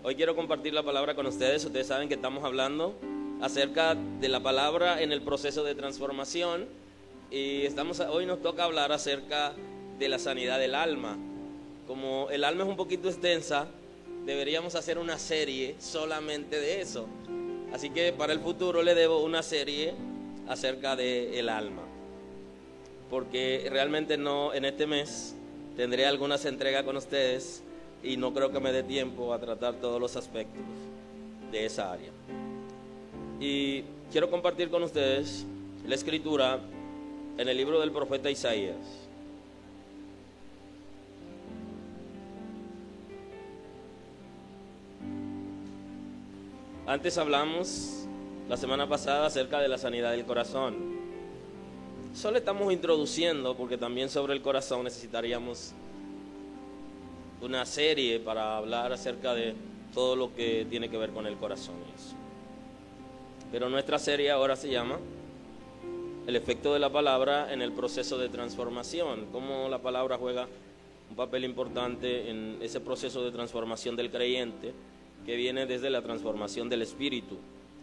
Hoy quiero compartir la palabra con ustedes. Ustedes saben que estamos hablando acerca de la palabra en el proceso de transformación y hoy nos toca hablar acerca de la sanidad del alma. Como el alma es un poquito extensa, deberíamos hacer una serie solamente de eso. Así que para el futuro le debo una serie acerca del alma, porque realmente no, en este mes tendré algunas entregas con ustedes y no creo que me dé tiempo a tratar todos los aspectos de esa área. Y quiero compartir con ustedes la escritura en el libro del profeta Isaías. Antes hablamos la semana pasada acerca de la sanidad del corazón. Solo estamos introduciendo porque también sobre el corazón necesitaríamos una serie para hablar acerca de todo lo que tiene que ver con el corazón y eso. Pero nuestra serie ahora se llama El efecto de la palabra en el proceso de transformación. Cómo la palabra juega un papel importante en ese proceso de transformación del creyente, que viene desde la transformación del espíritu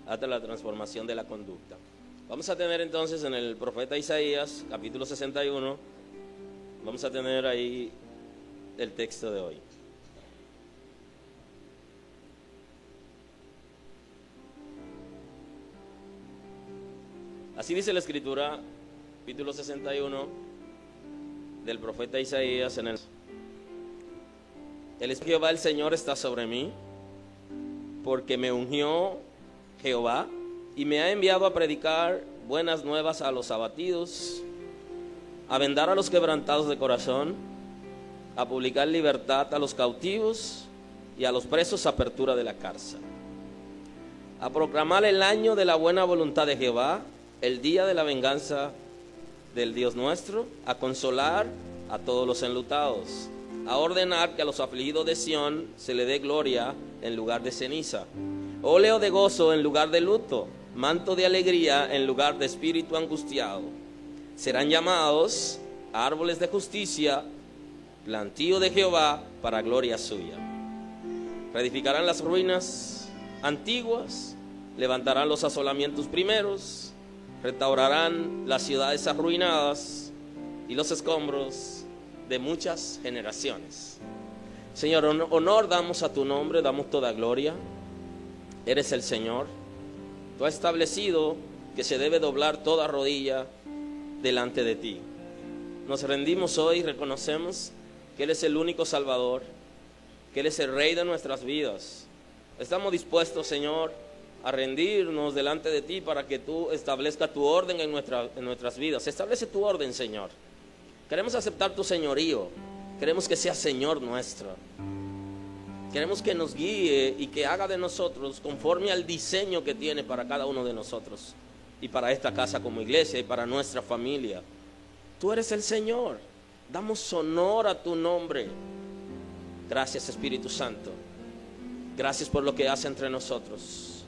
hasta la transformación de la conducta. Vamos a tener entonces en el profeta Isaías, capítulo 61, vamos a tener ahí el texto de hoy. Así dice la escritura, capítulo 61 del profeta Isaías en el Espíritu de Jehová el Señor está sobre mí, porque me ungió Jehová y me ha enviado a predicar buenas nuevas a los abatidos, a vendar a los quebrantados de corazón, a publicar libertad a los cautivos y a los presos apertura de la cárcel, a proclamar el año de la buena voluntad de Jehová, el día de la venganza del Dios nuestro, a consolar a todos los enlutados, a ordenar que a los afligidos de Sión se le dé gloria en lugar de ceniza, óleo de gozo en lugar de luto, manto de alegría en lugar de espíritu angustiado. Serán llamados árboles de justicia, plantío de Jehová para gloria suya. Reedificarán las ruinas antiguas, levantarán los asolamientos primeros, restaurarán las ciudades arruinadas y los escombros de muchas generaciones. Señor, honor damos a tu nombre, damos toda gloria. Eres el Señor. Tú has establecido que se debe doblar toda rodilla delante de ti. Nos rendimos hoy y reconocemos que eres el único Salvador, que eres el Rey de nuestras vidas. Estamos dispuestos, Señor, a rendirnos delante de ti para que tú establezcas tu orden en nuestras vidas. Establece tu orden, Señor. Queremos aceptar tu señorío. Queremos que sea Señor nuestro. Queremos que nos guíe y que haga de nosotros conforme al diseño que tiene para cada uno de nosotros y para esta casa como iglesia y para nuestra familia. Tú eres el Señor. Damos honor a tu nombre. Gracias, Espíritu Santo. Gracias por lo que hace entre nosotros.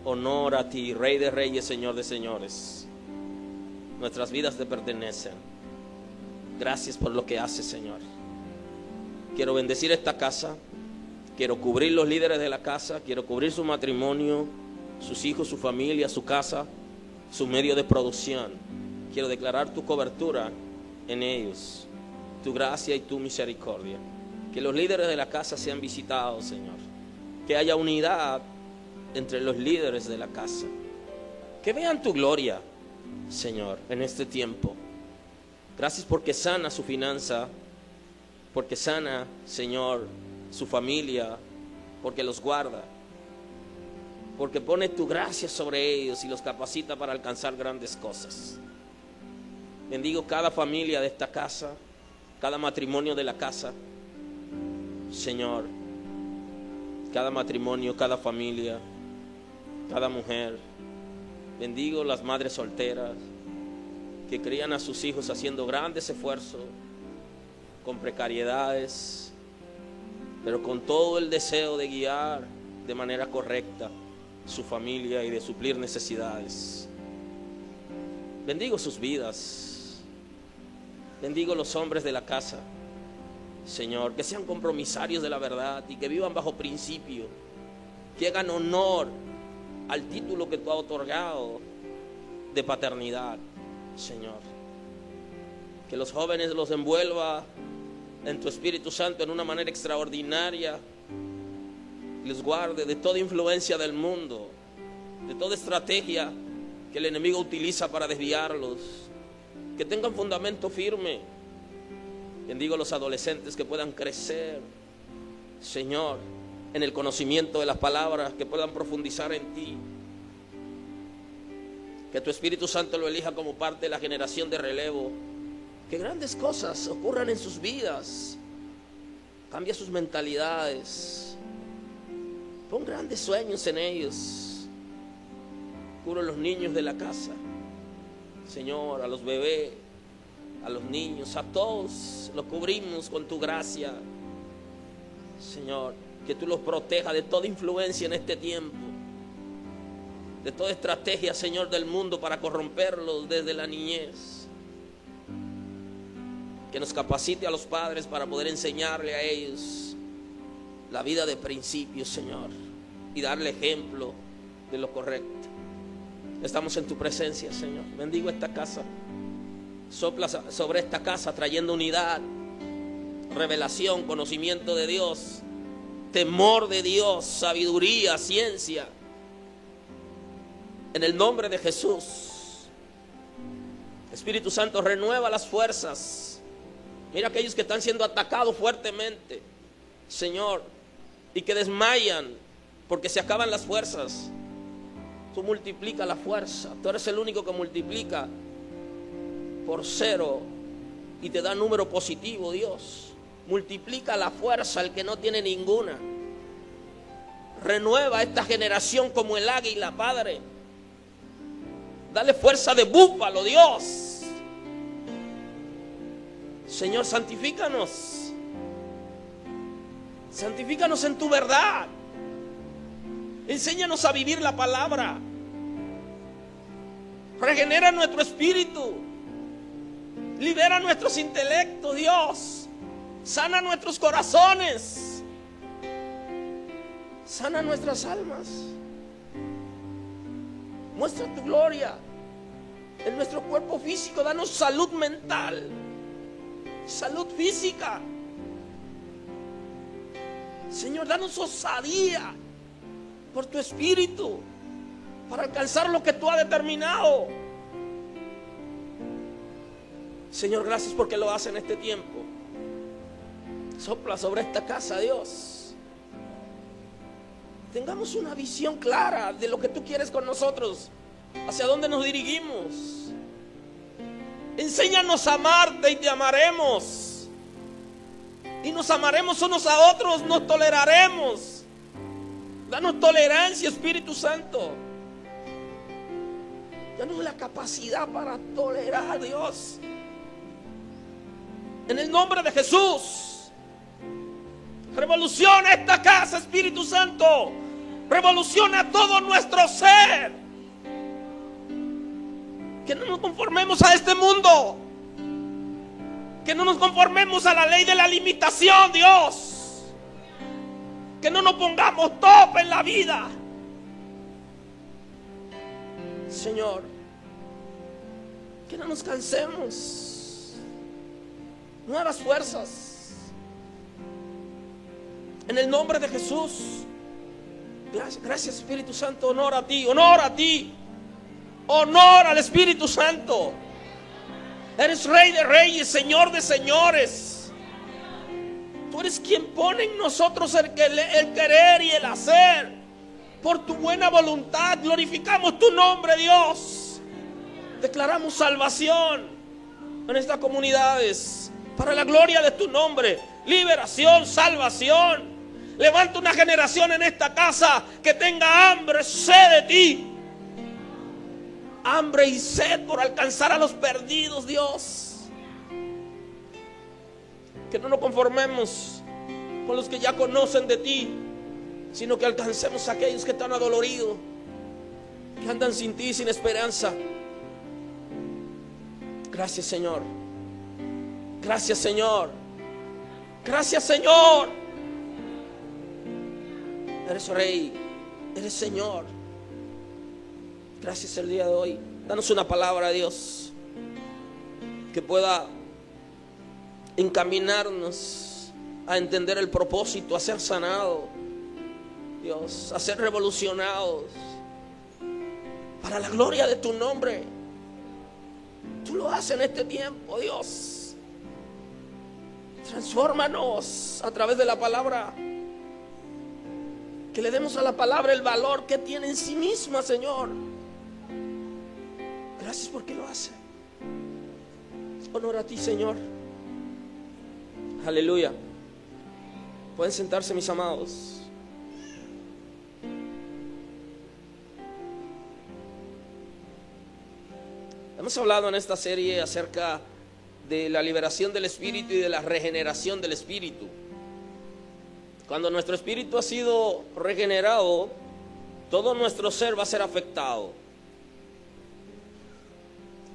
Honor a ti, Rey de Reyes, Señor de Señores. Nuestras vidas te pertenecen. Gracias por lo que haces, Señor. Quiero bendecir esta casa. Quiero cubrir los líderes de la casa. Quiero cubrir su matrimonio, sus hijos, su familia, su casa, su medio de producción. Quiero declarar tu cobertura en ellos, tu gracia y tu misericordia. Que los líderes de la casa sean visitados, Señor. Que haya unidad entre los líderes de la casa. Que vean tu gloria, Señor, en este tiempo. Gracias porque sana su finanza, porque sana, Señor, su familia, porque los guarda, porque pone tu gracia sobre ellos y los capacita para alcanzar grandes cosas. Bendigo cada familia de esta casa, cada matrimonio de la casa, Señor, cada matrimonio, cada familia, cada mujer. Bendigo las madres solteras que crían a sus hijos haciendo grandes esfuerzos, con precariedades, pero con todo el deseo de guiar de manera correcta su familia y de suplir necesidades. Bendigo sus vidas. Bendigo los hombres de la casa. Señor, que sean compromisarios de la verdad y que vivan bajo principio, que hagan honor al título que tú has otorgado de paternidad, Señor. Que los jóvenes los envuelva en tu Espíritu Santo en una manera extraordinaria. Les guarde de toda influencia del mundo, de toda estrategia que el enemigo utiliza para desviarlos. Que tengan fundamento firme. Bendigo a los adolescentes, que puedan crecer, Señor, en el conocimiento de las palabras, que puedan profundizar en ti. Que tu Espíritu Santo lo elija como parte de la generación de relevo. Que grandes cosas ocurran en sus vidas. Cambia sus mentalidades. Pon grandes sueños en ellos. Curo a los niños de la casa, Señor, a los bebés, a los niños, a todos los cubrimos con tu gracia, Señor. Que tú los protejas de toda influencia en este tiempo, de toda estrategia, Señor, del mundo para corromperlos desde la niñez. Que nos capacite a los padres para poder enseñarle a ellos la vida de principios, Señor, y darle ejemplo de lo correcto. Estamos en tu presencia, Señor. Bendigo esta casa. Sopla sobre esta casa trayendo unidad, revelación, conocimiento de Dios, temor de Dios, sabiduría, ciencia. En el nombre de Jesús. Espíritu Santo, renueva las fuerzas. Mira aquellos que están siendo atacados fuertemente, Señor, y que desmayan porque se acaban las fuerzas. Tú multiplica la fuerza. Tú eres el único que multiplica por 0 y te da número positivo, Dios. Multiplica la fuerza al que no tiene ninguna. Renueva esta generación como el águila, Padre. Dale fuerza de búfalo, Dios. Señor, santifícanos. Santifícanos en tu verdad. Enséñanos a vivir la palabra. Regenera nuestro espíritu. Libera nuestros intelectos, Dios. Sana nuestros corazones. Sana nuestras almas. Muestra tu gloria en nuestro cuerpo físico. Danos salud mental, salud física. Señor, danos osadía por tu espíritu para alcanzar lo que tú has determinado. Señor, gracias porque lo haces en este tiempo. Sopla sobre esta casa, Dios. Tengamos una visión clara de lo que tú quieres con nosotros, hacia dónde nos dirigimos. Enséñanos a amarte y te amaremos. Y nos amaremos unos a otros, nos toleraremos. Danos tolerancia, Espíritu Santo. Danos la capacidad para tolerar, Dios. En el nombre de Jesús. Revoluciona esta casa, Espíritu Santo. Revoluciona todo nuestro ser. Que no nos conformemos a este mundo. Que no nos conformemos a la ley de la limitación, Dios. Que no nos pongamos tope en la vida. Señor, que no nos cansemos. Nuevas fuerzas. En el nombre de Jesús. Gracias, Espíritu Santo. Honor a ti, honor a ti. Honor al Espíritu Santo. Eres Rey de reyes, Señor de señores. Tú eres quien pone en nosotros el querer y el hacer. Por tu buena voluntad glorificamos tu nombre, Dios. Declaramos salvación en estas comunidades para la gloria de tu nombre. Liberación, salvación. Levanta una generación en esta casa que tenga hambre, sed de ti. Hambre y sed por alcanzar a los perdidos, Dios. Que no nos conformemos con los que ya conocen de ti, sino que alcancemos a aquellos que están adoloridos, que andan sin ti, sin esperanza. Gracias, Señor. Gracias, Señor. Gracias, Señor. Eres Rey, eres Señor. Gracias el día de hoy. Danos una palabra, Dios, que pueda encaminarnos a entender el propósito, a ser sanado, Dios, a ser revolucionados para la gloria de tu nombre. Tú lo haces en este tiempo, Dios. Transfórmanos a través de la palabra. Que le demos a la palabra el valor que tiene en sí misma, Señor. Gracias porque lo hace. Honor a ti, Señor. Aleluya. Pueden sentarse, mis amados. Hemos hablado en esta serie acerca de la liberación del espíritu y de la regeneración del espíritu. Cuando nuestro espíritu ha sido regenerado, todo nuestro ser va a ser afectado.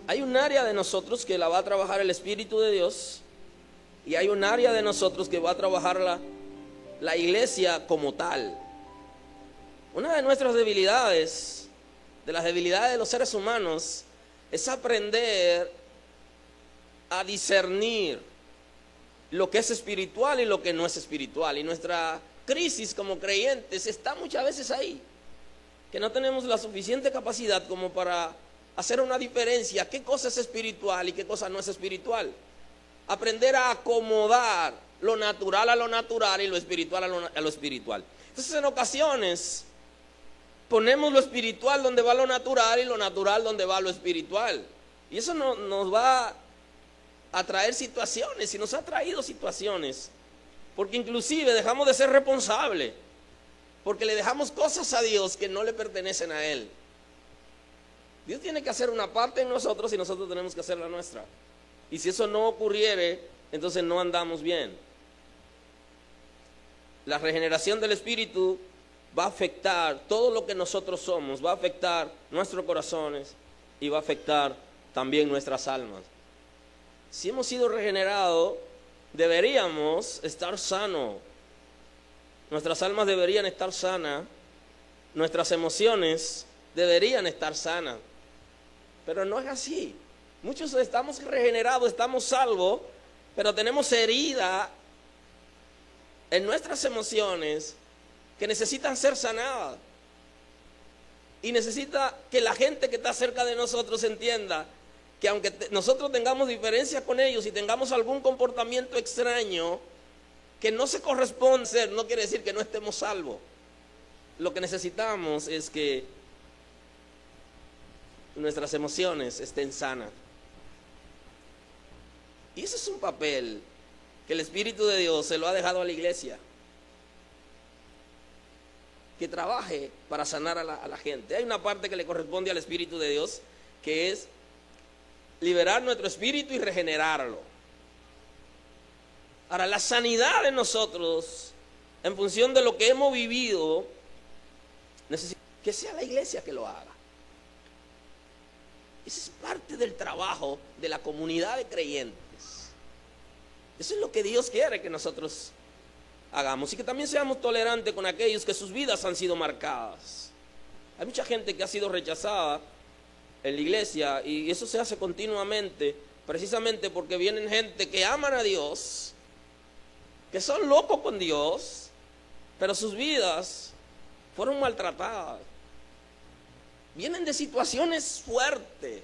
Hay un área de nosotros que la va a trabajar el Espíritu de Dios, y hay un área de nosotros que va a trabajar la iglesia como tal. Una de nuestras debilidades, de las debilidades de los seres humanos, es aprender a discernir lo que es espiritual y lo que no es espiritual. Y nuestra crisis como creyentes está muchas veces ahí, que no tenemos la suficiente capacidad como para hacer una diferencia, qué cosa es espiritual y qué cosa no es espiritual. Aprender a acomodar lo natural a lo natural y lo espiritual a lo espiritual. Entonces, en ocasiones ponemos lo espiritual donde va lo natural y lo natural donde va lo espiritual. Y eso nos va a traer situaciones, y nos ha traído situaciones, porque inclusive dejamos de ser responsables, porque le dejamos cosas a Dios que no le pertenecen a Él. Dios tiene que hacer una parte en nosotros y nosotros tenemos que hacer la nuestra. Y si eso no ocurriere, entonces no andamos bien. La regeneración del espíritu va a afectar todo lo que nosotros somos, va a afectar nuestros corazones y va a afectar también nuestras almas. Si hemos sido regenerados, deberíamos estar sanos. Nuestras almas deberían estar sanas, nuestras emociones deberían estar sanas, pero no es así. Muchos estamos regenerados, estamos salvos, pero tenemos herida en nuestras emociones que necesitan ser sanadas. Y necesita que la gente que está cerca de nosotros entienda que aunque nosotros tengamos diferencias con ellos y tengamos algún comportamiento extraño que no se corresponde a ser, no quiere decir que no estemos salvos. Lo que necesitamos es que nuestras emociones estén sanas. Y ese es un papel que el Espíritu de Dios se lo ha dejado a la iglesia, que trabaje para sanar a la gente. Hay una parte que le corresponde al Espíritu de Dios, que es liberar nuestro espíritu y regenerarlo. Ahora, la sanidad de nosotros, en función de lo que hemos vivido, necesita que sea la iglesia que lo haga. Esa es parte del trabajo de la comunidad de creyentes. Eso es lo que Dios quiere que nosotros hagamos, y que también seamos tolerantes con aquellos que sus vidas han sido marcadas. Hay mucha gente que ha sido rechazada en la iglesia, y eso se hace continuamente, precisamente porque vienen gente que aman a Dios, que son locos con Dios, pero sus vidas fueron maltratadas. Vienen de situaciones fuertes,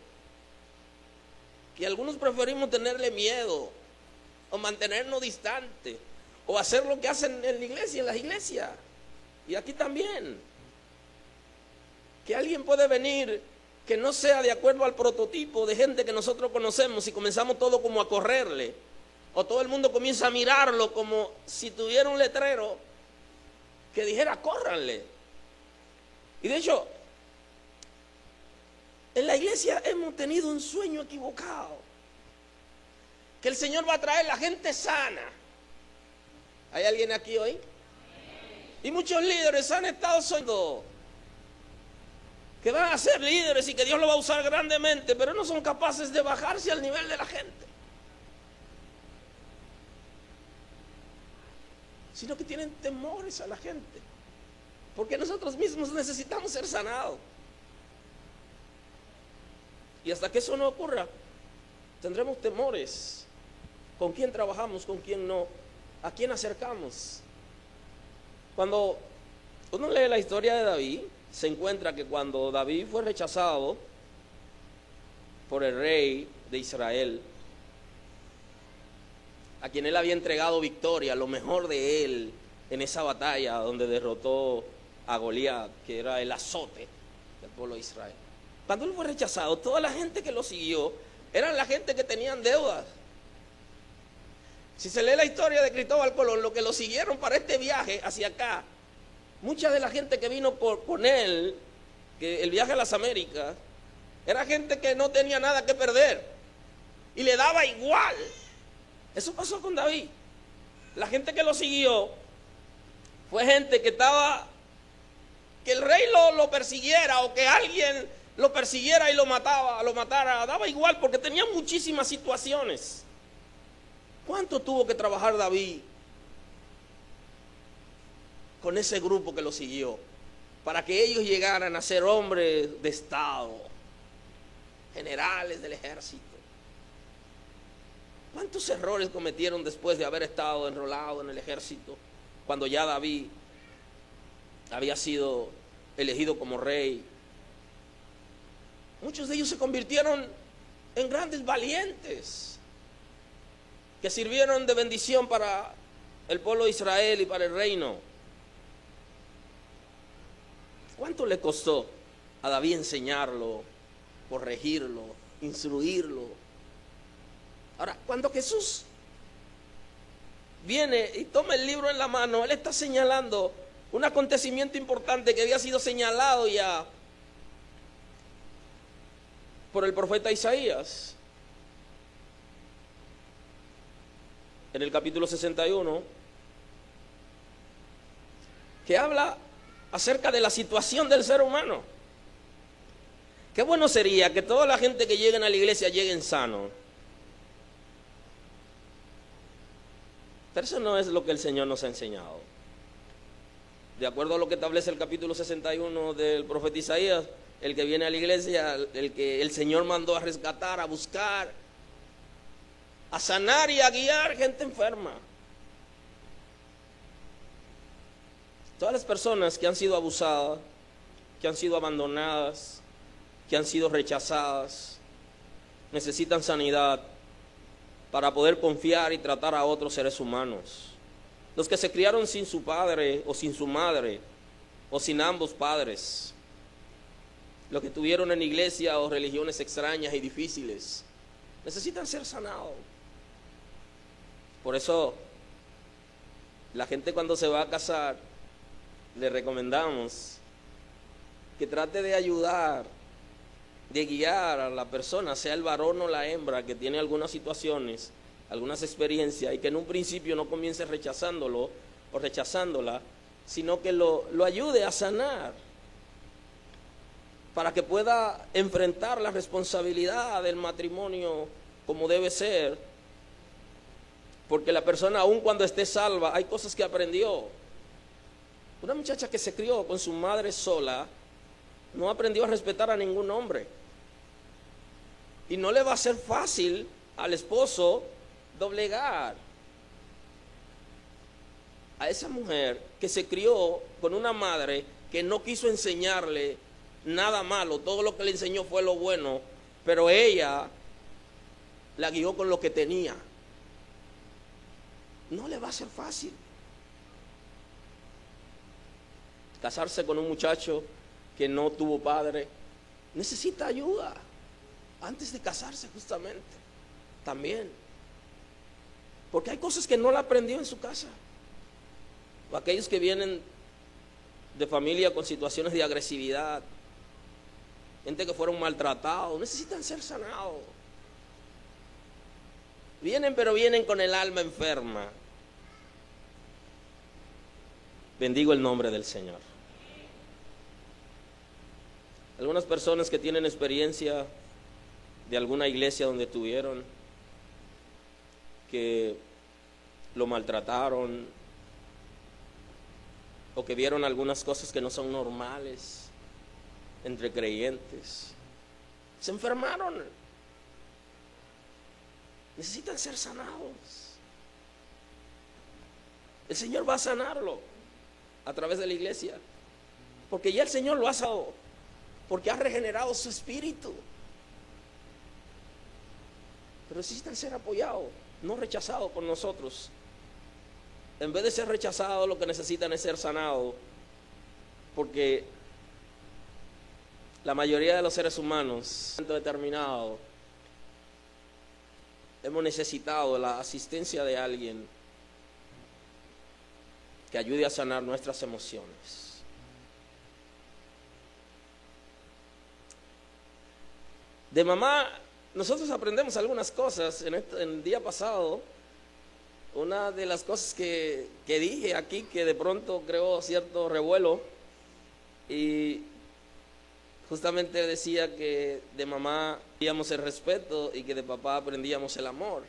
que algunos preferimos tenerle miedo, o mantenernos distantes, o hacer lo que hacen en la iglesia, en las iglesias, y aquí también. Que alguien puede venir que no sea de acuerdo al prototipo de gente que nosotros conocemos, y comenzamos todo como a correrle, o todo el mundo comienza a mirarlo como si tuviera un letrero que dijera córranle. Y de hecho, en la iglesia hemos tenido un sueño equivocado, que el Señor va a traer la gente sana. ¿Hay alguien aquí hoy? Y muchos líderes han estado soñando que van a ser líderes y que Dios lo va a usar grandemente, pero no son capaces de bajarse al nivel de la gente. sino que tienen temores a la gente, porque nosotros mismos necesitamos ser sanados. Y hasta que eso no ocurra, tendremos temores. ¿Con quién trabajamos? ¿Con quién no? ¿A quién acercamos? Cuando uno lee la historia de David, se encuentra que cuando David fue rechazado por el rey de Israel, a quien él había entregado victoria, lo mejor de él en esa batalla donde derrotó a Goliat, que era el azote del pueblo de Israel. Cuando él fue rechazado, toda la gente que lo siguió eran la gente que tenían deudas. Si se lee la historia de Cristóbal Colón, lo que lo siguieron para este viaje hacia acá, mucha de la gente que vino con él, que el viaje a las Américas, era gente que no tenía nada que perder y le daba igual. Eso pasó con David. La gente que lo siguió fue gente que estaba, que el rey lo persiguiera o que alguien lo persiguiera y lo matara, daba igual, porque tenía muchísimas situaciones. ¿Cuánto tuvo que trabajar David con ese grupo que lo siguió para que ellos llegaran a ser hombres de Estado, generales del ejército? ¿Cuántos errores cometieron después de haber estado enrolado en el ejército, cuando ya David había sido elegido como rey? Muchos de ellos se convirtieron en grandes valientes que sirvieron de bendición para el pueblo de Israel y para el reino. ¿Cuánto le costó a David enseñarlo, corregirlo, instruirlo? Ahora, cuando Jesús viene y toma el libro en la mano, él está señalando un acontecimiento importante que había sido señalado ya por el profeta Isaías. En el capítulo 61, que habla acerca de la situación del ser humano. Qué bueno sería que toda la gente que lleguen a la iglesia lleguen sanos. Pero eso no es lo que el Señor nos ha enseñado. De acuerdo a lo que establece el capítulo 61 del profeta Isaías, el que viene a la iglesia, el que el Señor mandó a rescatar, a buscar, a sanar y a guiar gente enferma. Todas las personas que han sido abusadas, que han sido abandonadas, que han sido rechazadas, necesitan sanidad para poder confiar y tratar a otros seres humanos. Los que se criaron sin su padre o sin su madre o sin ambos padres, los que tuvieron en iglesia o religiones extrañas y difíciles, necesitan ser sanados. Por eso, la gente cuando se va a casar, le recomendamos que trate de ayudar, de guiar a la persona, sea el varón o la hembra, que tiene algunas situaciones, algunas experiencias, y que en un principio no comience rechazándolo o rechazándola, sino que lo ayude a sanar, para que pueda enfrentar la responsabilidad del matrimonio como debe ser. Porque la persona, aun cuando esté salva, hay cosas que aprendió. Una muchacha que se crió con su madre sola, no aprendió a respetar a ningún hombre. Y no le va a ser fácil al esposo doblegar a esa mujer que se crió con una madre que no quiso enseñarle nada malo. Todo lo que le enseñó fue lo bueno, pero ella la guió con lo que tenía. No le va a ser fácil casarse con un muchacho que no tuvo padre. Necesita ayuda antes de casarse, justamente, también, porque hay cosas que no la aprendió en su casa. O aquellos que vienen de familia con situaciones de agresividad, gente que fueron maltratados, necesitan ser sanados. Vienen, pero vienen con el alma enferma. Bendigo el nombre del Señor. Algunas personas que tienen experiencia de alguna iglesia donde tuvieron, que lo maltrataron, o que vieron algunas cosas que no son normales entre creyentes. Se enfermaron. Necesitan ser sanados. El Señor va a sanarlo a través de la iglesia, porque ya el Señor lo ha sanado, porque ha regenerado su espíritu. Pero necesitan ser apoyados, no rechazados por nosotros. En vez de ser rechazados, lo que necesitan es ser sanados, porque la mayoría de los seres humanos, en un momento determinado, hemos necesitado la asistencia de alguien que ayude a sanar nuestras emociones. De mamá, nosotros aprendemos algunas cosas. En el día pasado, una de las cosas que dije aquí, que de pronto creó cierto revuelo, y justamente decía que de mamá aprendíamos el respeto y que de papá aprendíamos el amor.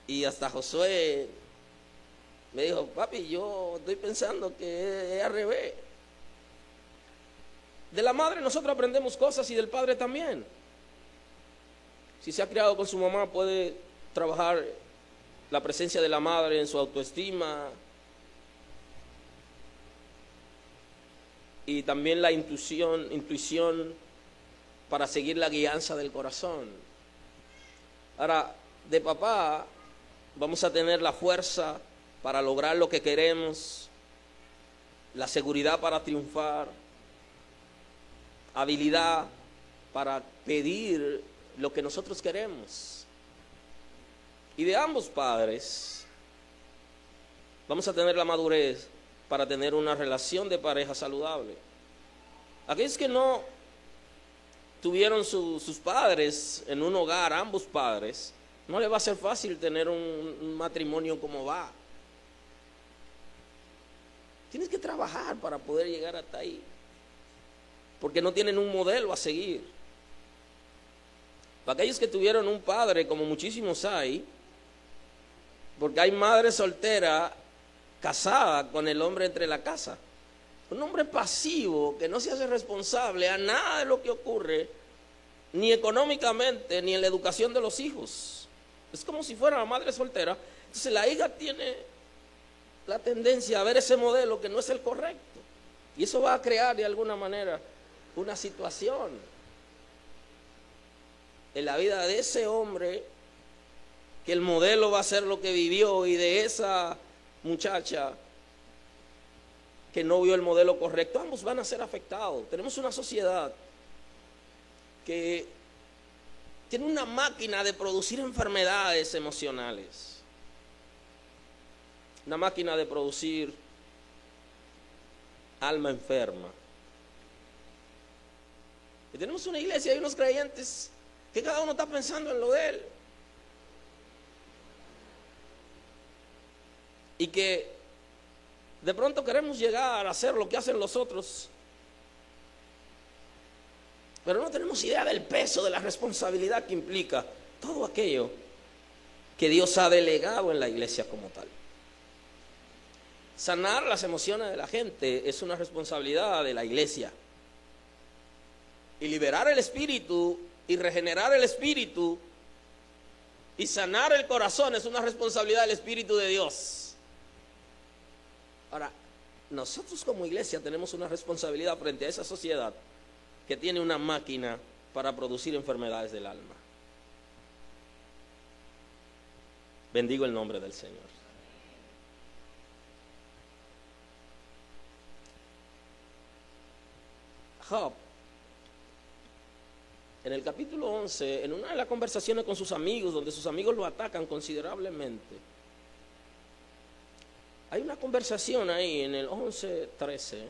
Y hasta Josué me dijo: papi, yo estoy pensando que es al revés. De la madre nosotros aprendemos cosas y del padre también. Si se ha criado con su mamá, puede trabajar la presencia de la madre en su autoestima y también la intuición para seguir la guianza del corazón. Ahora, de papá vamos a tener la fuerza para lograr lo que queremos, la seguridad para triunfar, habilidad para pedir lo que nosotros queremos. Y de ambos padres vamos a tener la madurez para tener una relación de pareja saludable. Aquellos que no tuvieron sus padres en un hogar, ambos padres, no les va a ser fácil tener un matrimonio como va. Tienes que trabajar para poder llegar hasta ahí, porque no tienen un modelo a seguir. Para aquellos que tuvieron un padre, como muchísimos hay, porque hay madre soltera casada con el hombre entre la casa, un hombre pasivo que no se hace responsable a nada de lo que ocurre, ni económicamente ni en la educación de los hijos. Es como si fuera la madre soltera. Entonces la hija tiene la tendencia a ver ese modelo que no es el correcto, y eso va a crear de alguna manera una situación en la vida de ese hombre, que el modelo va a ser lo que vivió, y de esa muchacha que no vio el modelo correcto. Ambos van a ser afectados. Tenemos una sociedad que tiene una máquina de producir enfermedades emocionales, una máquina de producir alma enferma. Y tenemos una iglesia y unos creyentes que cada uno está pensando en lo de él, y que de pronto queremos llegar a hacer lo que hacen los otros, pero no tenemos idea del peso, de la responsabilidad que implica todo aquello que Dios ha delegado en la iglesia como tal. Sanar las emociones de la gente es una responsabilidad de la iglesia, y liberar el espíritu y regenerar el espíritu y sanar el corazón es una responsabilidad del Espíritu de Dios. Ahora, nosotros como iglesia tenemos una responsabilidad frente a esa sociedad que tiene una máquina para producir enfermedades del alma. Bendigo el nombre del Señor. Job, en el capítulo 11, en una de las conversaciones con sus amigos, donde sus amigos lo atacan considerablemente, hay una conversación ahí en el 11:13.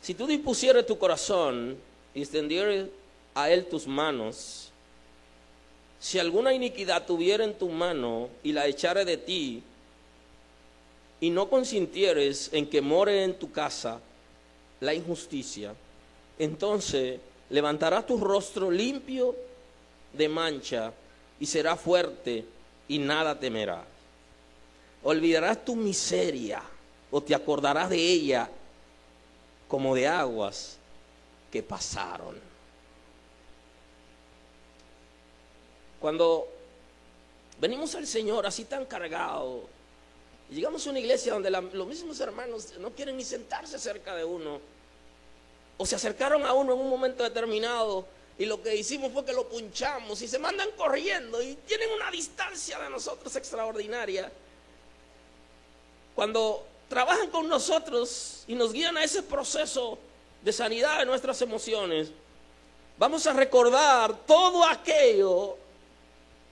Si tú dispusieres tu corazón y extendieres a él tus manos, si alguna iniquidad tuviera en tu mano y la echare de ti, y no consintieres en que more en tu casa la injusticia, entonces levantarás tu rostro limpio de mancha y será fuerte y nada temerá. Olvidarás tu miseria o te acordarás de ella como de aguas que pasaron. Cuando venimos al Señor así tan cargados, y llegamos a una iglesia donde los mismos hermanos no quieren ni sentarse cerca de uno, o se acercaron a uno en un momento determinado y lo que hicimos fue que lo punchamos y se mandan corriendo y tienen una distancia de nosotros extraordinaria. Cuando trabajan con nosotros y nos guían a ese proceso de sanidad de nuestras emociones, vamos a recordar todo aquello.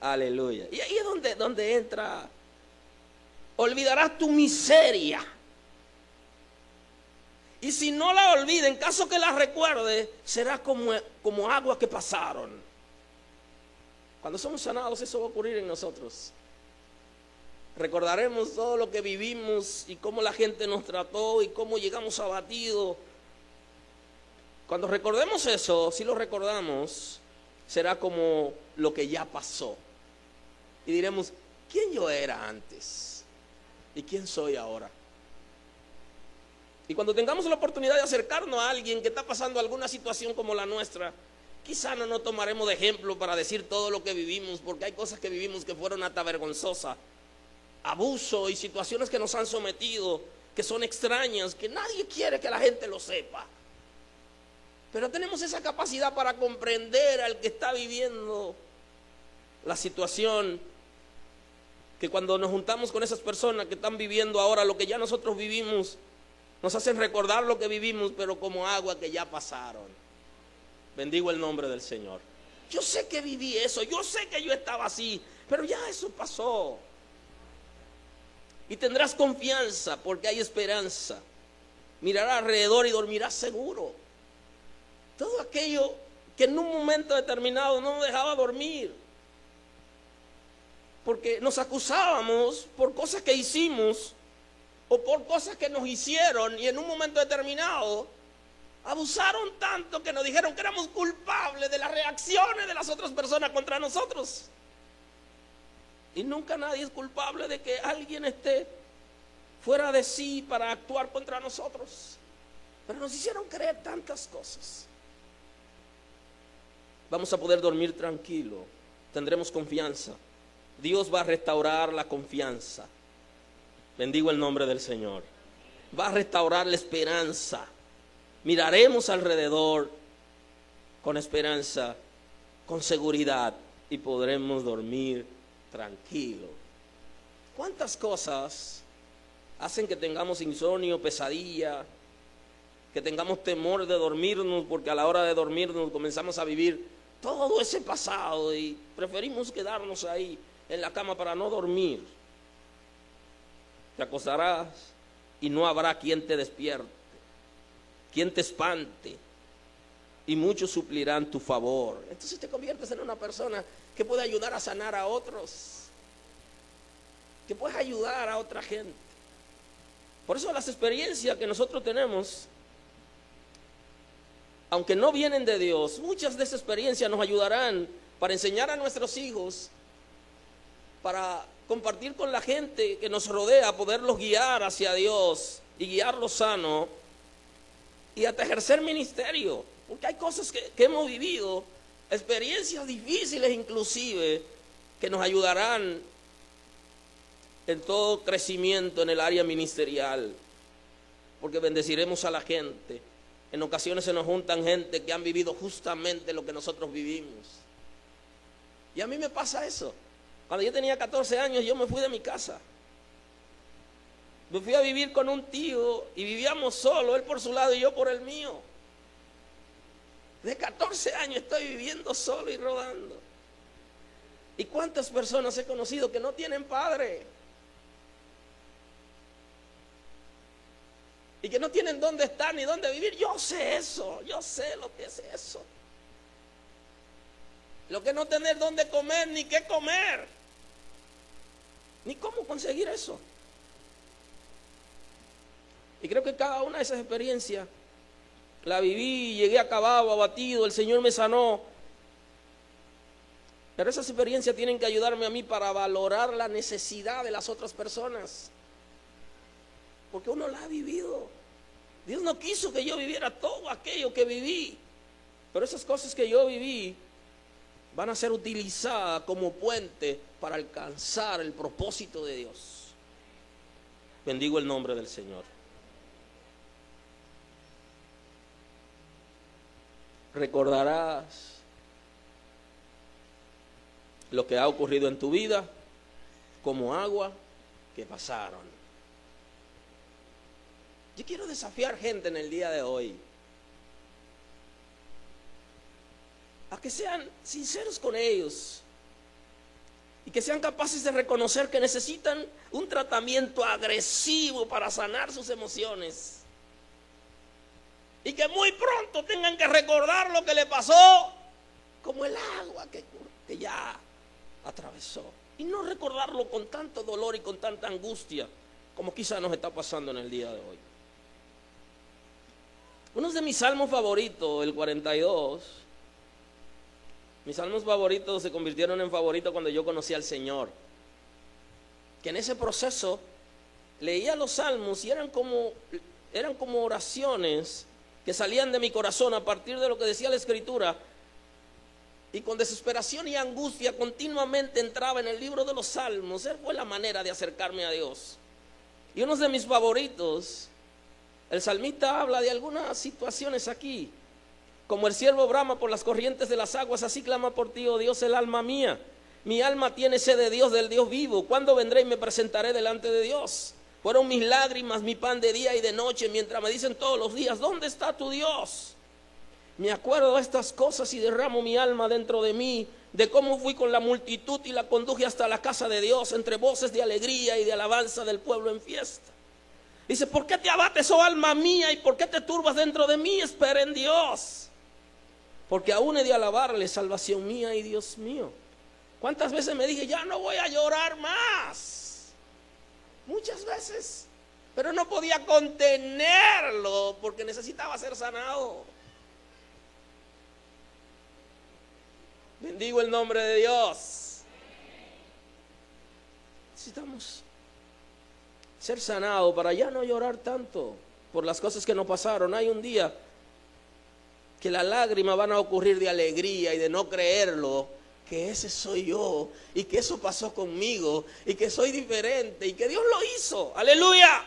Aleluya. Y ahí es donde entra. Olvidarás tu miseria. Y si no la olvida, en caso que la recuerde, será como agua que pasaron. Cuando somos sanados, eso va a ocurrir en nosotros. Recordaremos todo lo que vivimos y cómo la gente nos trató y cómo llegamos abatidos. Cuando recordemos eso, si lo recordamos, será como lo que ya pasó. Y diremos, ¿quién yo era antes? ¿Y quién soy ahora? Y cuando tengamos la oportunidad de acercarnos a alguien que está pasando alguna situación como la nuestra, quizá no nos tomaremos de ejemplo para decir todo lo que vivimos, porque hay cosas que vivimos que fueron hasta vergonzosas. Abuso y situaciones que nos han sometido, que son extrañas, que nadie quiere que la gente lo sepa. Pero tenemos esa capacidad para comprender al que está viviendo la situación, que cuando nos juntamos con esas personas que están viviendo ahora lo que ya nosotros vivimos, nos hacen recordar lo que vivimos, pero como agua que ya pasaron. Bendigo el nombre del Señor. Yo sé que viví eso, yo sé que yo estaba así, pero ya eso pasó. Y tendrás confianza porque hay esperanza. Mirarás alrededor y dormirás seguro. Todo aquello que en un momento determinado no nos dejaba dormir, porque nos acusábamos por cosas que hicimos o por cosas que nos hicieron, y en un momento determinado abusaron tanto que nos dijeron que éramos culpables de las reacciones de las otras personas contra nosotros. Y nunca nadie es culpable de que alguien esté fuera de sí para actuar contra nosotros, pero nos hicieron creer tantas cosas. Vamos a poder dormir tranquilo, tendremos confianza. Dios va a restaurar la confianza. Bendigo el nombre del Señor. Va a restaurar la esperanza. Miraremos alrededor con esperanza, con seguridad, y podremos dormir tranquilo. ¿Cuántas cosas hacen que tengamos insomnio, pesadilla, que tengamos temor de dormirnos, porque a la hora de dormirnos comenzamos a vivir todo ese pasado y preferimos quedarnos ahí en la cama para no dormir? Te acostarás y no habrá quien te despierte, quien te espante, y muchos suplirán tu favor. Entonces te conviertes en una persona que puede ayudar a sanar a otros, que puedes ayudar a otra gente. Por eso las experiencias que nosotros tenemos, aunque no vienen de Dios, muchas de esas experiencias nos ayudarán para enseñar a nuestros hijos, para compartir con la gente que nos rodea, poderlos guiar hacia Dios y guiarlos sano, y hasta ejercer ministerio, porque hay cosas que hemos vivido, experiencias difíciles inclusive, que nos ayudarán en todo crecimiento en el área ministerial, porque bendeciremos a la gente. En ocasiones se nos juntan gente que han vivido justamente lo que nosotros vivimos, y a mí me pasa eso. Cuando yo tenía 14 años, yo me fui de mi casa. Me fui a vivir con un tío y vivíamos solos, él por su lado y yo por el mío. De 14 años estoy viviendo solo y rodando. ¿Y cuántas personas he conocido que no tienen padre? Y que no tienen dónde estar ni dónde vivir. Yo sé eso, yo sé lo que es eso. Lo que no tener dónde comer ni qué comer, ni cómo conseguir eso. Y creo que cada una de esas experiencias la viví, llegué acabado, abatido, el Señor me sanó. Pero esas experiencias tienen que ayudarme a mí para valorar la necesidad de las otras personas. Porque uno la ha vivido. Dios no quiso que yo viviera todo aquello que viví. Pero esas cosas que yo viví van a ser utilizadas como puente para alcanzar el propósito de Dios. Bendigo el nombre del Señor. Recordarás lo que ha ocurrido en tu vida como agua que pasaron. Yo quiero desafiar gente en el día de hoy a que sean sinceros con ellos y que sean capaces de reconocer que necesitan un tratamiento agresivo para sanar sus emociones y que muy pronto tengan que recordar lo que le pasó como el agua que ya atravesó, y no recordarlo con tanto dolor y con tanta angustia como quizá nos está pasando en el día de hoy. Uno de mis salmos favoritos, el 42, mis salmos favoritos se convirtieron en favoritos cuando yo conocí al Señor, que en ese proceso leía los salmos y eran como oraciones que salían de mi corazón a partir de lo que decía la Escritura. Y con desesperación y angustia continuamente entraba en el libro de los Salmos. Esa fue la manera de acercarme a Dios. Y uno de mis favoritos, el salmista habla de algunas situaciones aquí. Como el siervo brama por las corrientes de las aguas, así clama por ti, oh Dios, el alma mía. Mi alma tiene sed de Dios, del Dios vivo. ¿Cuándo vendré y me presentaré delante de Dios? Fueron mis lágrimas, mi pan de día y de noche, mientras me dicen todos los días, ¿dónde está tu Dios? Me acuerdo de estas cosas y derramo mi alma dentro de mí, de cómo fui con la multitud y la conduje hasta la casa de Dios, entre voces de alegría y de alabanza del pueblo en fiesta. Dice, ¿por qué te abates, oh alma mía, y por qué te turbas dentro de mí? Espera en Dios, porque aún he de alabarle, salvación mía y Dios mío. ¿Cuántas veces me dije, ya no voy a llorar más? Muchas veces, pero no podía contenerlo porque necesitaba ser sanado. Bendigo el nombre de Dios. Necesitamos ser sanados para ya no llorar tanto por las cosas que nos pasaron. Hay un día que las lágrimas van a ocurrir de alegría y de no creerlo, que ese soy yo y que eso pasó conmigo y que soy diferente y que Dios lo hizo. ¡Aleluya!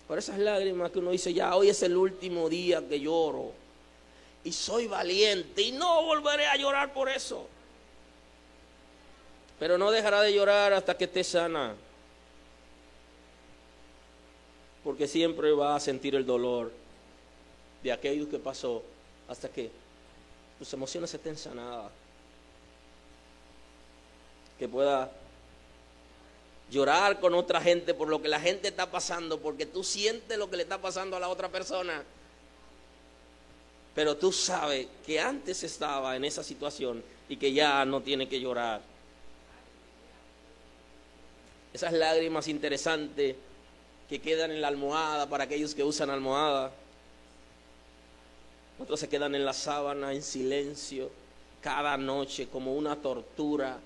Por esas lágrimas que uno dice, ya hoy es el último día que lloro y soy valiente y no volveré a llorar por eso. Pero no dejará de llorar hasta que esté sana, porque siempre va a sentir el dolor de aquello que pasó hasta que tus emociones estén sanadas, que pueda llorar con otra gente por lo que la gente está pasando, porque tú sientes lo que le está pasando a la otra persona, pero tú sabes que antes estaba en esa situación y que ya no tiene que llorar. Esas lágrimas interesantes que quedan en la almohada para aquellos que usan almohada. Otros se quedan en la sábana en silencio cada noche como una tortura.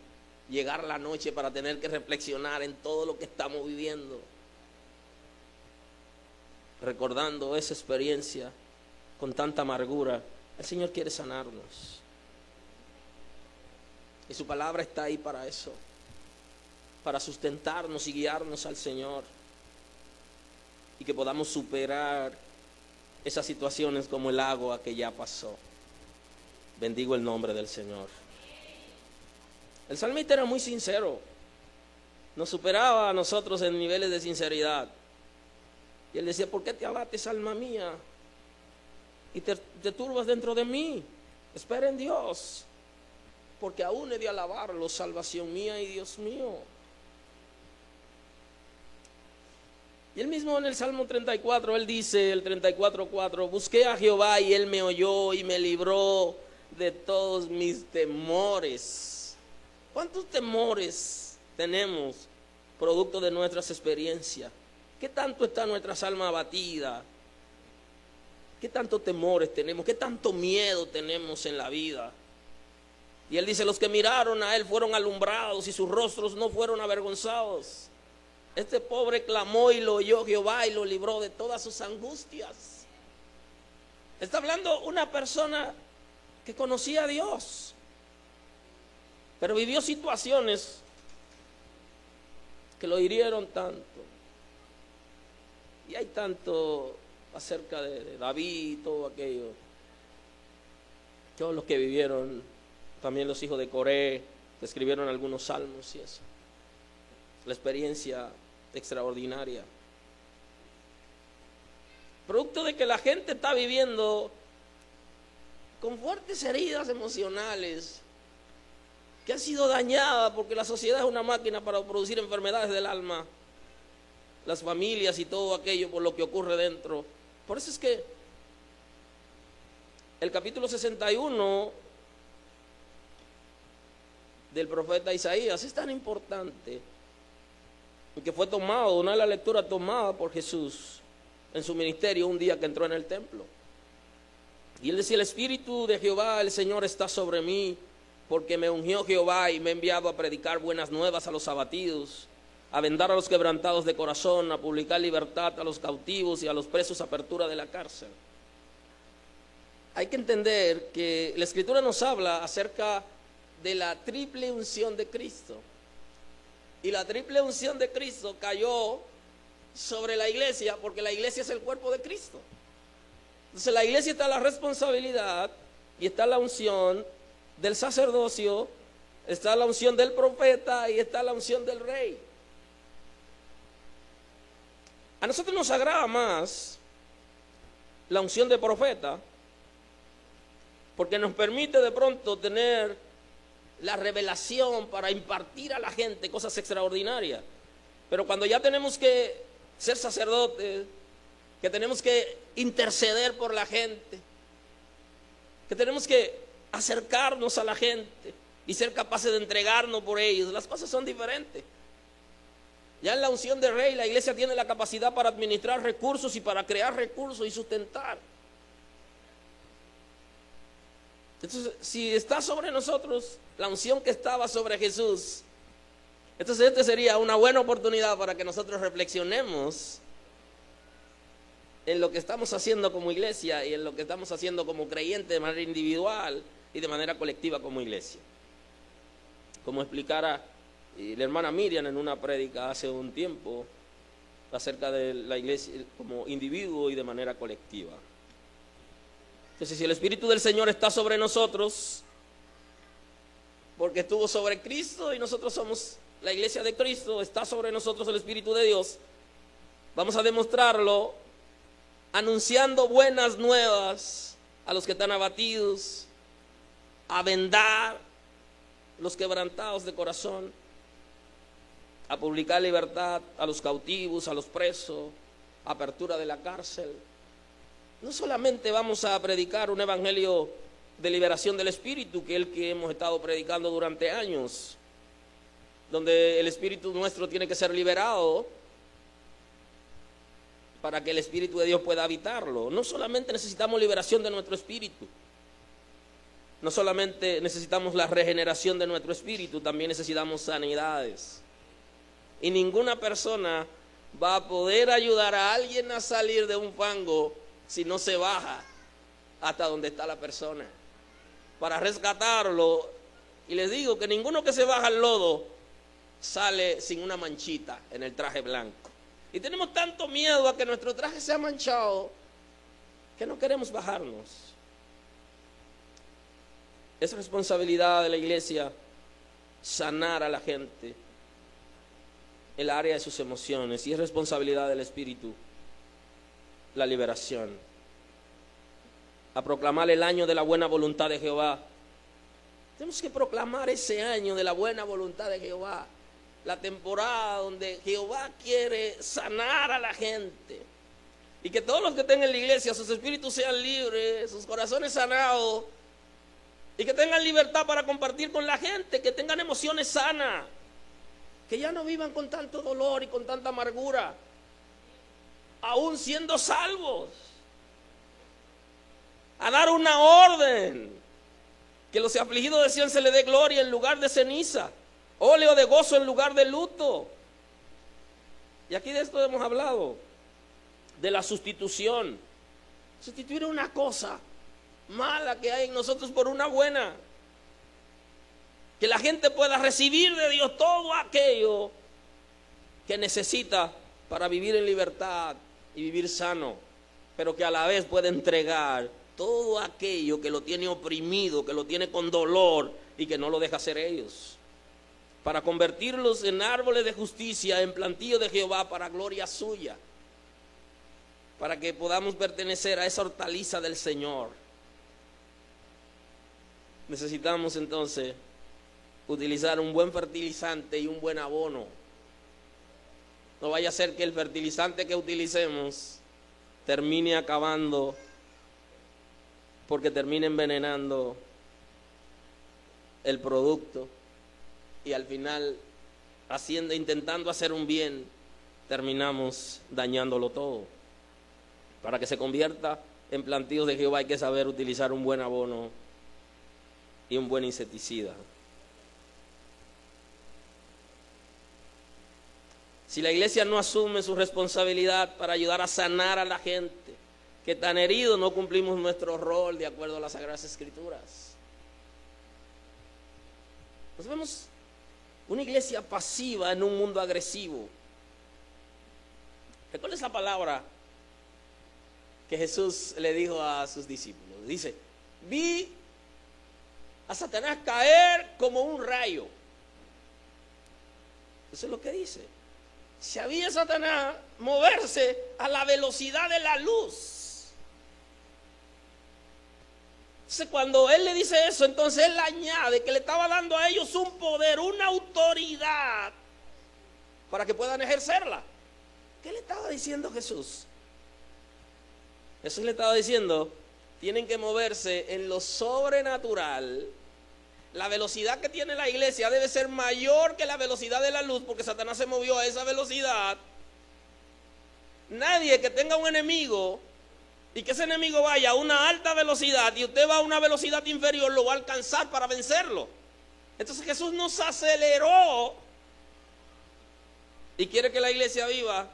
Llegar la noche para tener que reflexionar en todo lo que estamos viviendo, recordando esa experiencia con tanta amargura. El Señor quiere sanarnos y su palabra está ahí para eso, para sustentarnos y guiarnos al Señor, y que podamos superar esas situaciones como el agua que ya pasó. Bendigo el nombre del Señor. El salmista era muy sincero, nos superaba a nosotros en niveles de sinceridad. Y él decía, ¿por qué te abates, alma mía? Y te turbas dentro de mí. Espera en Dios, porque aún he de alabarlo, salvación mía y Dios mío. Y él mismo en el Salmo 34, él dice, el 34:4, busqué a Jehová y él me oyó y me libró de todos mis temores. ¿Cuántos temores tenemos producto de nuestras experiencias? ¿Qué tanto está nuestra alma abatida? ¿Qué tantos temores tenemos? ¿Qué tanto miedo tenemos en la vida? Y él dice, los que miraron a él fueron alumbrados y sus rostros no fueron avergonzados. Este pobre clamó y lo oyó Jehová y lo libró de todas sus angustias. Está hablando una persona que conocía a Dios, pero vivió situaciones que lo hirieron tanto. Y hay tanto acerca de David y todo aquello. Todos los que vivieron, también los hijos de Coré, que escribieron algunos salmos y eso. La experiencia extraordinaria. Producto de que la gente está viviendo con fuertes heridas emocionales, que ha sido dañada porque la sociedad es una máquina para producir enfermedades del alma, las familias y todo aquello por lo que ocurre dentro. Por eso es que el capítulo 61 del profeta Isaías es tan importante, que fue tomado, una de las lecturas tomada por Jesús en su ministerio un día que entró en el templo. Y él decía, el Espíritu de Jehová, el Señor, está sobre mí, porque me ungió Jehová y me ha enviado a predicar buenas nuevas a los abatidos, a vendar a los quebrantados de corazón, a publicar libertad a los cautivos y a los presos apertura de la cárcel. Hay que entender que la Escritura nos habla acerca de la triple unción de Cristo. Y la triple unción de Cristo cayó sobre la iglesia porque la iglesia es el cuerpo de Cristo. Entonces la iglesia está la responsabilidad y está la unción del sacerdocio, está la unción del profeta y está la unción del rey. A nosotros nos agrada más la unción de profeta porque nos permite de pronto tener la revelación para impartir a la gente cosas extraordinarias. Pero cuando ya tenemos que ser sacerdotes, que tenemos que interceder por la gente, que tenemos que acercarnos a la gente y ser capaces de entregarnos por ellos, las cosas son diferentes. Ya en la unción de rey, la iglesia tiene la capacidad para administrar recursos y para crear recursos y sustentar. Entonces, si está sobre nosotros la unción que estaba sobre Jesús, entonces esta sería una buena oportunidad para que nosotros reflexionemos en lo que estamos haciendo como iglesia y en lo que estamos haciendo como creyentes de manera individual y de manera colectiva como iglesia. Como explicara la hermana Miriam en una prédica hace un tiempo acerca de la iglesia como individuo y de manera colectiva. Entonces, si el Espíritu del Señor está sobre nosotros, porque estuvo sobre Cristo y nosotros somos la iglesia de Cristo, está sobre nosotros el Espíritu de Dios, vamos a demostrarlo anunciando buenas nuevas a los que están abatidos, a vendar los quebrantados de corazón, a publicar libertad a los cautivos, a los presos, apertura de la cárcel. No solamente vamos a predicar un evangelio de liberación del espíritu, que es el que hemos estado predicando durante años, donde el espíritu nuestro tiene que ser liberado para que el Espíritu de Dios pueda habitarlo. No solamente necesitamos liberación de nuestro espíritu, no solamente necesitamos la regeneración de nuestro espíritu, también necesitamos sanidades. Y ninguna persona va a poder ayudar a alguien a salir de un fango si no se baja hasta donde está la persona para rescatarlo. Y les digo que ninguno que se baja al lodo sale sin una manchita en el traje blanco. Y tenemos tanto miedo a que nuestro traje sea manchado que no queremos bajarnos. Es responsabilidad de la iglesia sanar a la gente el área de sus emociones, y es responsabilidad del Espíritu la liberación. A proclamar el año de la buena voluntad de Jehová. Tenemos que proclamar ese año de la buena voluntad de Jehová, la temporada donde Jehová quiere sanar a la gente, y que todos los que estén en la iglesia, sus espíritus sean libres, sus corazones sanados, y que tengan libertad para compartir con la gente, que tengan emociones sanas, que ya no vivan con tanto dolor y con tanta amargura, aún siendo salvos. a dar una orden, que los afligidos de Sión se le dé gloria en lugar de ceniza, óleo de gozo en lugar de luto. Y aquí de esto hemos hablado, de la sustitución. Sustituir una cosa mala que hay en nosotros por una buena. Que la gente pueda recibir de Dios todo aquello que necesita para vivir en libertad y vivir sano, pero que a la vez pueda entregar todo aquello que lo tiene oprimido, que lo tiene con dolor y que no lo deja hacer ellos, para convertirlos en árboles de justicia, en plantío de Jehová para gloria suya, para que podamos pertenecer a esa hortaliza del Señor. Necesitamos entonces utilizar un buen fertilizante y un buen abono. No vaya a ser que el fertilizante que utilicemos termine acabando, porque termine envenenando el producto y al final, intentando hacer un bien, terminamos dañándolo todo. Para que se convierta en plantíos de Jehová hay que saber utilizar un buen abono y un buen insecticida. Si la iglesia no asume su responsabilidad para ayudar a sanar a la gente que están heridos, no cumplimos nuestro rol de acuerdo a las Sagradas Escrituras. Nos vemos una iglesia pasiva en un mundo agresivo. ¿Recuerda esa palabra que Jesús le dijo a sus discípulos? Dice, vi a Satanás caer como un rayo. Eso es lo que dice. Si había Satanás moverse a la velocidad de la luz. Entonces, cuando él le dice eso, entonces él añade que le estaba dando a ellos un poder, una autoridad para que puedan ejercerla. ¿Qué le estaba diciendo Jesús? Jesús le estaba diciendo, tienen que moverse en lo sobrenatural. La velocidad que tiene la iglesia debe ser mayor que la velocidad de la luz, porque Satanás se movió a esa velocidad. Nadie que tenga un enemigo y que ese enemigo vaya a una alta velocidad y usted va a una velocidad inferior, lo va a alcanzar para vencerlo. Entonces Jesús nos aceleró y quiere que la iglesia viva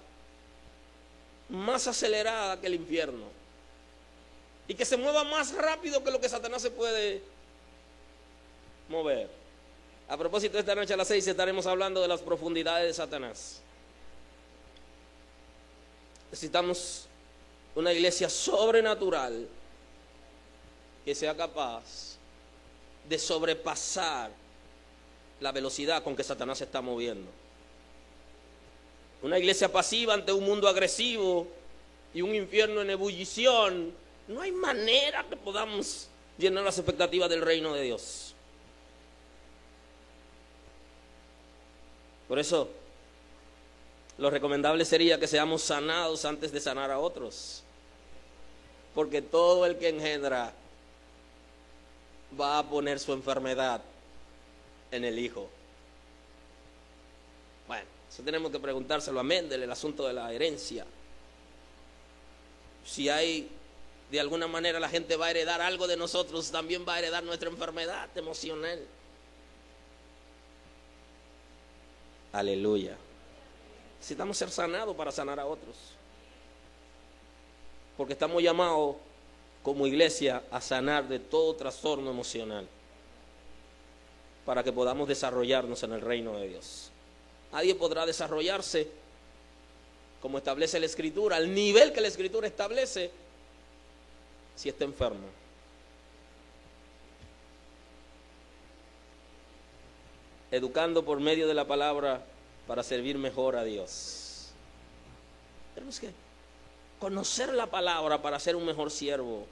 más acelerada que el infierno y que se mueva más rápido que lo que Satanás se puede mover. A propósito, esta noche a las 6 estaremos hablando de las profundidades de Satanás. Necesitamos una iglesia sobrenatural que sea capaz de sobrepasar la velocidad con que Satanás se está moviendo. Una iglesia pasiva ante un mundo agresivo y un infierno en ebullición, no hay manera que podamos llenar las expectativas del reino de Dios. Por eso, lo recomendable sería que seamos sanados antes de sanar a otros. Porque todo el que engendra va a poner su enfermedad en el hijo. Bueno, eso tenemos que preguntárselo a Mendel, el asunto de la herencia. Si hay, de alguna manera la gente va a heredar algo de nosotros, también va a heredar nuestra enfermedad emocional. Aleluya. Necesitamos ser sanados para sanar a otros. Porque estamos llamados como iglesia a sanar de todo trastorno emocional, para que podamos desarrollarnos en el reino de Dios. Nadie podrá desarrollarse como establece la Escritura, al nivel que la Escritura establece, si está enfermo. Educando por medio de la palabra para servir mejor a Dios. Tenemos que conocer la palabra para ser un mejor siervo,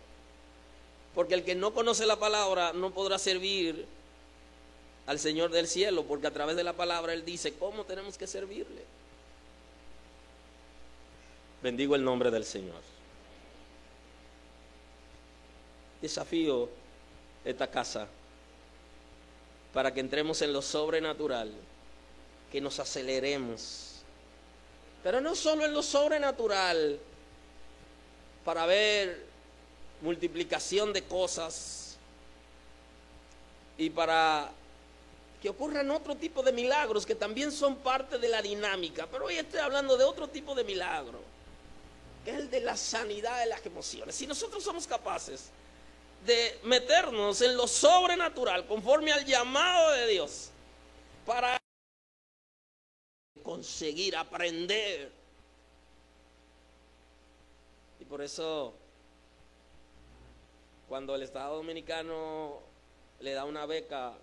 porque el que no conoce la palabra no podrá servir al Señor del cielo, porque a través de la palabra Él dice cómo tenemos que servirle. Bendigo el nombre del Señor. Desafío esta casa para que entremos en lo sobrenatural, que nos aceleremos, pero no solo en lo sobrenatural para ver multiplicación de cosas y para que ocurran otro tipo de milagros que también son parte de la dinámica. Pero hoy estoy hablando de otro tipo de milagro, que es el de la sanidad de las emociones. Si nosotros somos capaces de meternos en lo sobrenatural conforme al llamado de Dios para conseguir aprender, y por eso cuando el Estado Dominicano le da una beca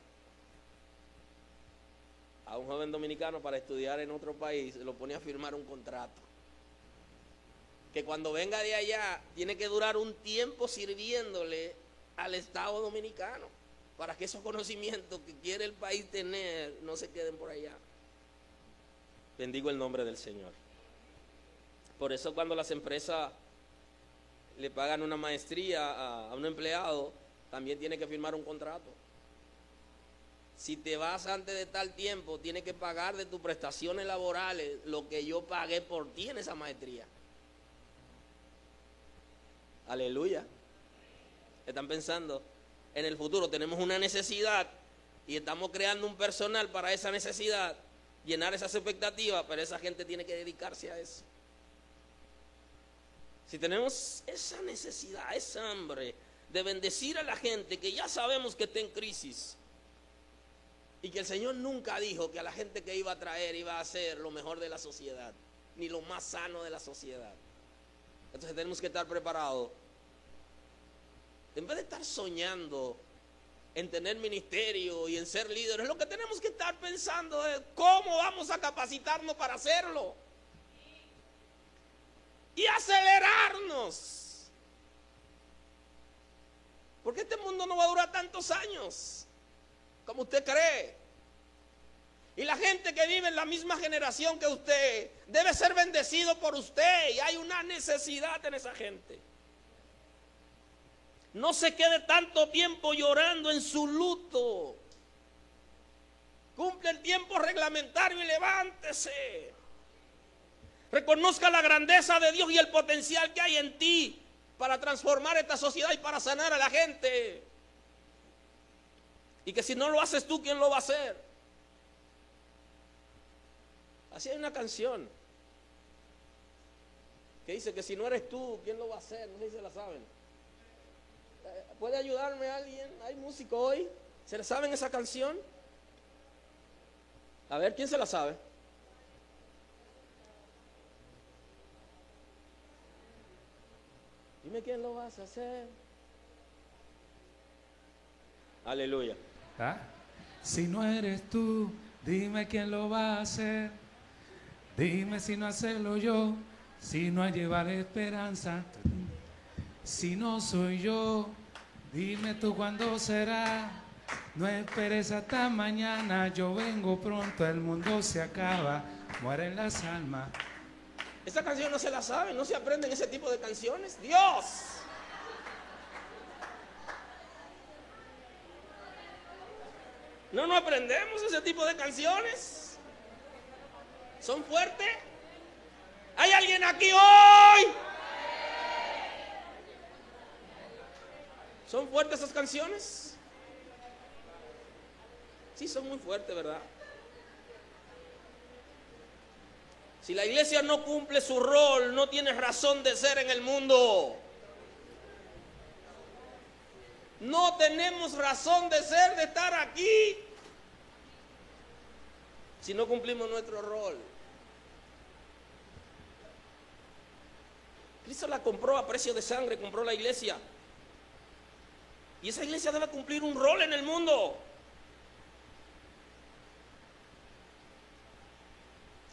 a un joven dominicano para estudiar en otro país, lo pone a firmar un contrato que cuando venga de allá tiene que durar un tiempo sirviéndole al Estado Dominicano para que esos conocimientos que quiere el país tener no se queden por allá. Bendigo el nombre del Señor. Por eso cuando las empresas le pagan una maestría a un empleado, también tiene que firmar un contrato. Si te vas antes de tal tiempo, tienes que pagar de tus prestaciones laborales lo que yo pagué por ti en esa maestría. Aleluya. Están pensando en el futuro, tenemos una necesidad y estamos creando un personal para esa necesidad, llenar esas expectativas, pero esa gente tiene que dedicarse a eso. Si tenemos esa necesidad, esa hambre de bendecir a la gente que ya sabemos que está en crisis y que el Señor nunca dijo que a la gente que iba a traer iba a ser lo mejor de la sociedad, ni lo más sano de la sociedad. Entonces tenemos que estar preparados. En vez de estar soñando en tener ministerio y en ser líderes, lo que tenemos que estar pensando es cómo vamos a capacitarnos para hacerlo y acelerarnos, porque este mundo no va a durar tantos años como usted cree, y la gente que vive en la misma generación que usted debe ser bendecido por usted, y hay una necesidad en esa gente. No se quede tanto tiempo llorando en su luto. Cumple el tiempo reglamentario y levántese. Reconozca la grandeza de Dios y el potencial que hay en ti para transformar esta sociedad y para sanar a la gente. Y que si no lo haces tú, ¿quién lo va a hacer? Así hay una canción que dice que si no eres tú, ¿quién lo va a hacer? No sé si se la saben. ¿Puede ayudarme alguien? ¿Hay músico hoy? ¿Se la saben esa canción? A ver, ¿quién se la sabe? Dime quién lo vas a hacer. Aleluya. ¿Ah? Si no eres tú, dime quién lo va a hacer. Dime si no hacerlo yo, si no a llevar esperanza. Si no soy yo, dime tú cuándo será. No esperes hasta mañana, yo vengo pronto, el mundo se acaba, mueren las almas. Esta canción no se la saben, no se aprenden ese tipo de canciones. ¡Dios! No aprendemos ese tipo de canciones. ¿Son fuertes? ¿Hay alguien aquí hoy? ¿Son fuertes esas canciones? Sí, son muy fuertes, ¿verdad? Si la iglesia no cumple su rol, no tiene razón de ser en el mundo. No tenemos razón de ser, de estar aquí, si no cumplimos nuestro rol. Cristo la compró a precio de sangre, compró la iglesia. Y esa iglesia debe cumplir un rol en el mundo.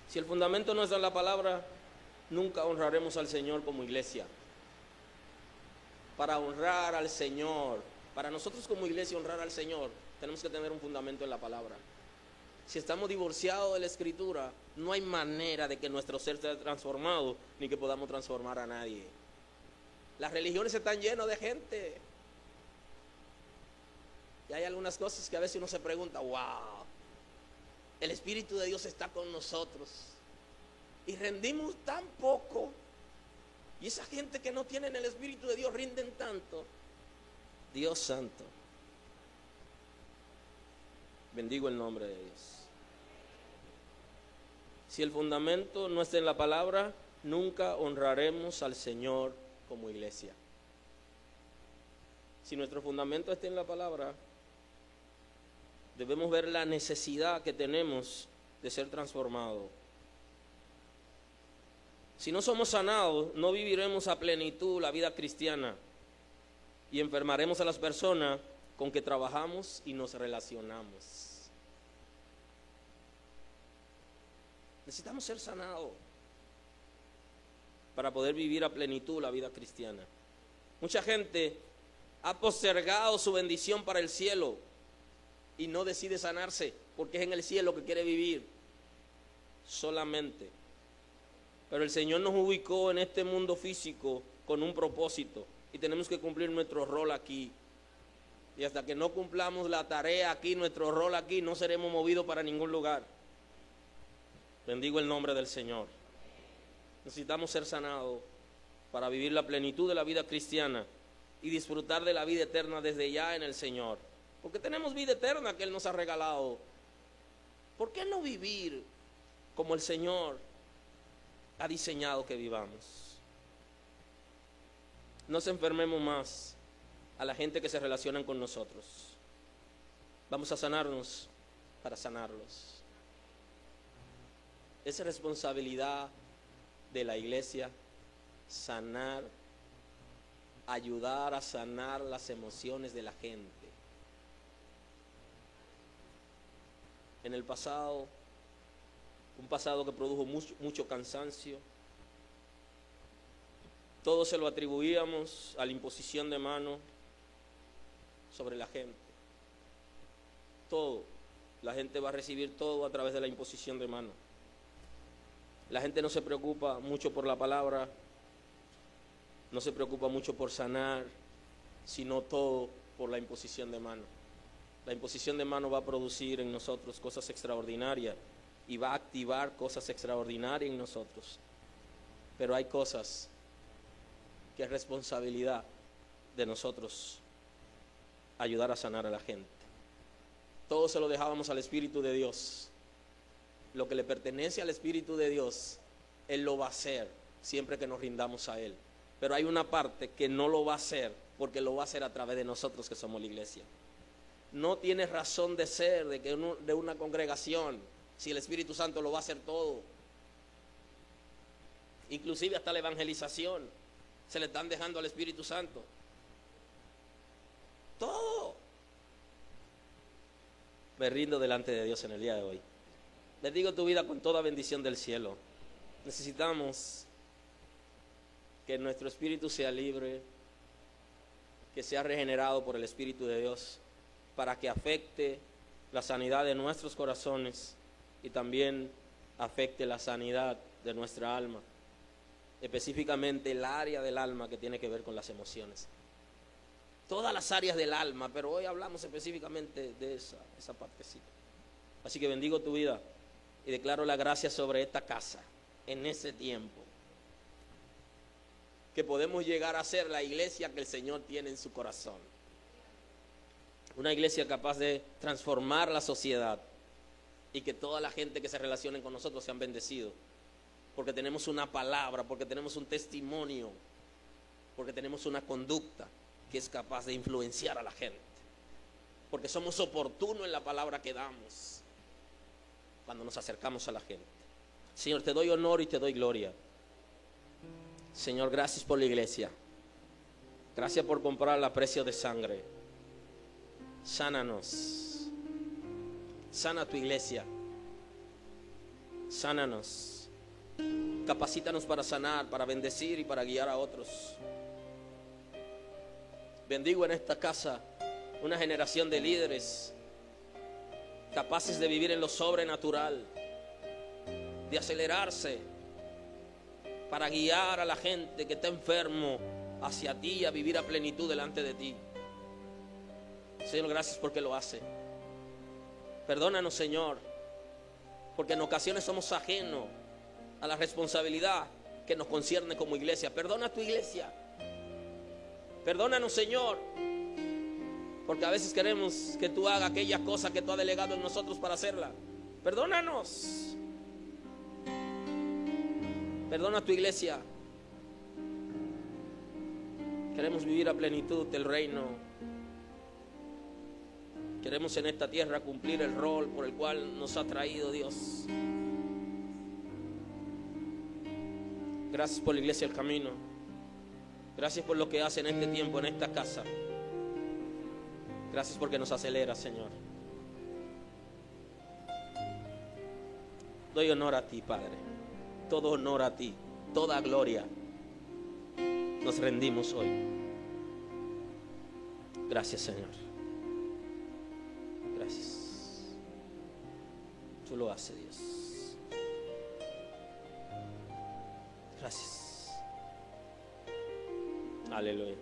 Si el fundamento no está en la palabra, nunca honraremos al Señor como iglesia. Para honrar al Señor, para nosotros como iglesia honrar al Señor, tenemos que tener un fundamento en la palabra. Si estamos divorciados de la Escritura, no hay manera de que nuestro ser sea transformado, ni que podamos transformar a nadie. Las religiones están llenas de gente. Y hay algunas cosas que a veces uno se pregunta, wow, el Espíritu de Dios está con nosotros. Y rendimos tan poco Y esa gente que no tienen el Espíritu de Dios rinden tanto. Dios santo. Bendigo el nombre de Dios. Si el fundamento no está en la palabra, nunca honraremos al Señor como iglesia. Si nuestro fundamento está en la palabra, debemos ver la necesidad que tenemos de ser transformados. Si no somos sanados, no viviremos a plenitud la vida cristiana y enfermaremos a las personas con que trabajamos y nos relacionamos. Necesitamos ser sanados para poder vivir a plenitud la vida cristiana. Mucha gente ha postergado su bendición para el cielo y no decide sanarse porque es en el cielo que quiere vivir solamente. Pero el Señor nos ubicó en este mundo físico con un propósito y tenemos que cumplir nuestro rol aquí. Y hasta que no cumplamos la tarea aquí, nuestro rol aquí, no seremos movidos para ningún lugar. Bendigo el nombre del Señor. Necesitamos ser sanados para vivir la plenitud de la vida cristiana y disfrutar de la vida eterna desde ya en el Señor. Porque tenemos vida eterna que Él nos ha regalado. ¿Por qué no vivir como el Señor ha diseñado que vivamos? No se enfermemos más a la gente que se relaciona con nosotros. Vamos a sanarnos para sanarlos. Es responsabilidad de la iglesia sanar, ayudar a sanar las emociones de la gente. En el pasado, un pasado que produjo mucho cansancio, todo se lo atribuíamos a la imposición de mano sobre la gente. Todo, la gente va a recibir todo a través de la imposición de mano. La gente no se preocupa mucho por la palabra, no se preocupa mucho por sanar, sino todo por la imposición de mano. La imposición de mano va a producir en nosotros cosas extraordinarias y va a activar cosas extraordinarias en nosotros. Pero hay cosas que es responsabilidad de nosotros ayudar a sanar a la gente. Todo se lo dejábamos al Espíritu de Dios. Lo que le pertenece al Espíritu de Dios, Él lo va a hacer siempre que nos rindamos a Él. Pero hay una parte que no lo va a hacer, porque lo va a hacer a través de nosotros que somos la iglesia. No tiene razón de ser de una congregación si el Espíritu Santo lo va a hacer todo. Inclusive hasta la evangelización se le están dejando al Espíritu Santo. Todo. Me rindo delante de Dios en el día de hoy. Bendigo tu vida con toda bendición del cielo. Necesitamos que nuestro espíritu sea libre, que sea regenerado por el Espíritu de Dios, para que afecte la sanidad de nuestros corazones y también afecte la sanidad de nuestra alma, específicamente el área del alma que tiene que ver con las emociones. Todas las áreas del alma, pero hoy hablamos específicamente de esa partecita. Así que bendigo tu vida y declaro la gracia sobre esta casa en ese tiempo, que podemos llegar a ser la iglesia que el Señor tiene en su corazón. Una iglesia capaz de transformar la sociedad y que toda la gente que se relacione con nosotros sean bendecidos, porque tenemos una palabra, porque tenemos un testimonio, porque tenemos una conducta que es capaz de influenciar a la gente, porque somos oportunos en la palabra que damos cuando nos acercamos a la gente. Señor, te doy honor y te doy gloria. Señor, gracias por la iglesia. Gracias por comprarla a precio de sangre. Sánanos. Sana tu iglesia. Sánanos. Capacítanos para sanar, para bendecir y para guiar a otros. Bendigo en esta casa una generación de líderes capaces de vivir en lo sobrenatural, de acelerarse para guiar a la gente que está enfermo hacia ti, a vivir a plenitud delante de ti. Señor, gracias porque lo hace. Perdónanos, Señor, porque en ocasiones somos ajenos a la responsabilidad que nos concierne como iglesia. Perdona a tu iglesia. Perdónanos, Señor, porque a veces queremos que tú hagas aquellas cosas que tú has delegado en nosotros para hacerla. Perdónanos. Perdona a tu iglesia. Queremos vivir a plenitud del reino. Queremos en esta tierra cumplir el rol por el cual nos ha traído Dios. Gracias por la iglesia El Camino. Gracias por lo que hace en este tiempo, en esta casa. Gracias porque nos acelera, Señor. Doy honor a ti, Padre. Todo honor a ti, toda gloria. Nos rendimos hoy. Gracias, Señor. Gracias. Tú lo haces, Dios. Gracias. Aleluya.